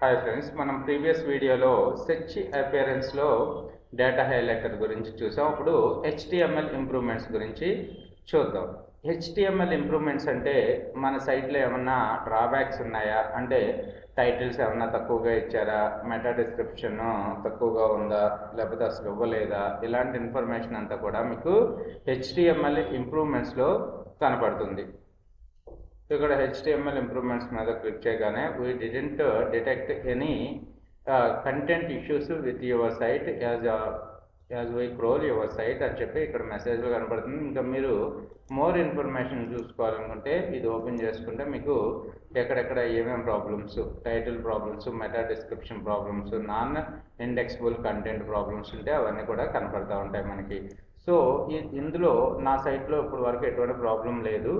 Hi friends, మనం previous వీడియోలో search అపియరెన్స్లో data highlighter గురించి చూసాం. ఇప్పుడు హెచ్టిఎంఎల్ ఇంప్రూవ్మెంట్స్ గురించి చూద్దాం. హెచ్టిఎంఎల్ ఇంప్రూవ్మెంట్స్ అంటే మన సైట్లో ఏమన్నా డ్రాబ్యాక్స్ ఉన్నాయా, అంటే టైటిల్స్ ఏమన్నా తక్కువగా ఇచ్చారా, మెటా డిస్క్రిప్షన్ తక్కువగా ఉందా, లేకపోతే అసలు ఇవ్వలేదా, ఇలాంటి ఇన్ఫర్మేషన్ అంతా కూడా మీకు హెచ్టిఎంఎల్ ఇంప్రూవ్మెంట్స్లో కనపడుతుంది. ఇక్కడ HTML ఇంప్రూవ్మెంట్స్ మీద క్లిక్ చేయగానే we didn't detect any content issues with your site as we crawl your site అని చెప్పి ఇక్కడ మెసేజ్లో కనబడుతుంది. ఇంకా మీరు మోర్ ఇన్ఫర్మేషన్ చూసుకోవాలనుకుంటే ఇది ఓపెన్ చేసుకుంటే మీకు ఎక్కడెక్కడ ఏమేమి problems, title problems, meta description problems, non indexable content problems ఉంటే అవన్నీ కూడా కనపడతా ఉంటాయి మనకి. సో ఇందులో నా సైట్లో ఇప్పుడు వరకు ఎటువంటి ప్రాబ్లం లేదు.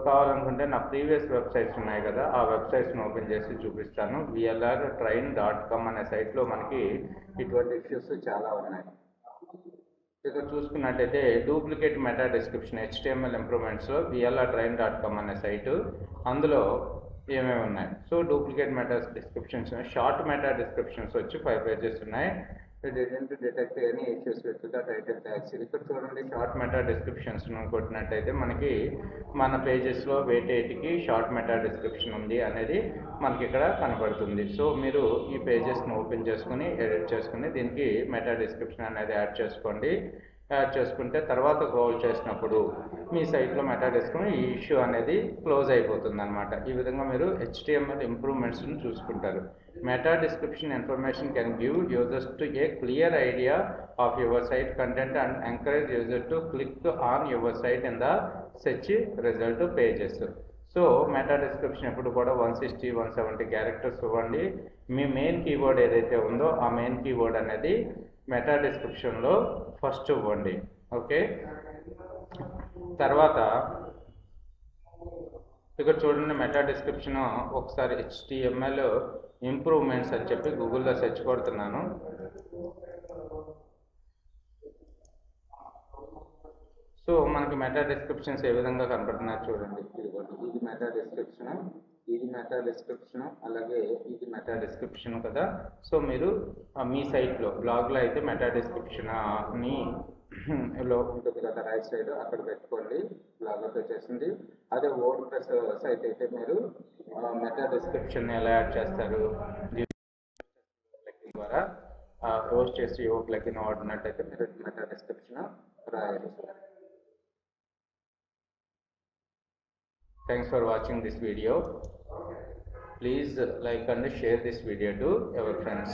కావాలనుకుంటే నా ప్రీవియస్ వెబ్సైట్స్ ఉన్నాయి కదా, ఆ వెబ్సైట్స్ని ఓపెన్ చేసి చూపిస్తాను. VLRtrain.com అనే సైట్లో మనకి ఇటువంటి ఇష్యూస్ చాలా ఉన్నాయి. ఇక్కడ చూసుకున్నట్టయితే duplicate meta description HTML ఇంప్రూవ్మెంట్స్లో VLRtrain.com అనే సైటు, అందులో ఏమేమి ఉన్నాయి. So duplicate meta descriptions, short meta descriptions వచ్చి 5 పేజెస్ ఉన్నాయి. Didn't detect any issues with the title tags. ఇక్కడ చూడండి, షార్ట్ మెటా డిస్క్రిప్షన్స్ కొట్టినట్టయితే మనకి మన పేజెస్లో వేటేటికి షార్ట్ మెటా డిస్క్రిప్షన్ ఉంది అనేది మనకి ఇక్కడ కనబడుతుంది. సో మీరు ఈ పేజెస్ని ఓపెన్ చేసుకుని ఎడిట్ చేసుకుని దీనికి మెటా డిస్క్రిప్షన్ అనేది యాడ్ చేసుకోండి. యాడ్ చేసుకుంటే తర్వాత క్రోల్ చేసినప్పుడు మీ సైట్లో మెటా డిస్క్రిప్షన్ ఈ ఇష్యూ అనేది క్లోజ్ అయిపోతుంది అనమాట. ఈ విధంగా మీరు HTML ఇంప్రూవ్మెంట్స్ని చూసుకుంటారు. Meta description information can give users to a clear idea of your site content and encourage users to click on your site in the search result pages. So meta description ఎప్పుడు కూడా 160 170 characters ఇవ్వండి. మీ main keyword ఏదైతే ఉందో ఆ main keyword అనేది meta డిస్క్రిప్షన్లో first ఇవ్వండి. Okay, తర్వాత ఇక్కడ చూడండి, మెటా డిస్క్రిప్షన్ ఒకసారి HTML ఇంప్రూవ్మెంట్స్ అని చెప్పి గూగుల్లో సెర్చ్ కొడుతున్నాను. సో మనకి మెటా డిస్క్రిప్షన్స్ ఏ విధంగా కనపడుతున్నాయి చూడండి. ఇది మెటా డిస్క్రిప్షన్, ఇది మెటా డిస్క్రిప్షన్, అలాగే ఇది మెటా డిస్క్రిప్షన్ కదా. సో మీరు మీ సైట్లో బ్లాగ్లో అయితే మెటా డిస్క్రిప్షన్ని లో ఉంటుంది కదా, రైట్ సైడ్ అక్కడ పెట్టుకోండి. బ్లాగ్లోకి వచ్చేసింది. అదే వర్డ్ ప్రెస్ సైట్ అయితే మీరు మెటా డిస్క్రిప్షన్ ఎలా యాడ్ చేస్తారు ద్వారా పోస్ట్ చేసి ఓ ప్లగిన్ వాడినట్టయితే మీరు మెటా డిస్క్రిప్షన్ రాయాలి. Thanks for watching this video. Please like and share this video to your friends.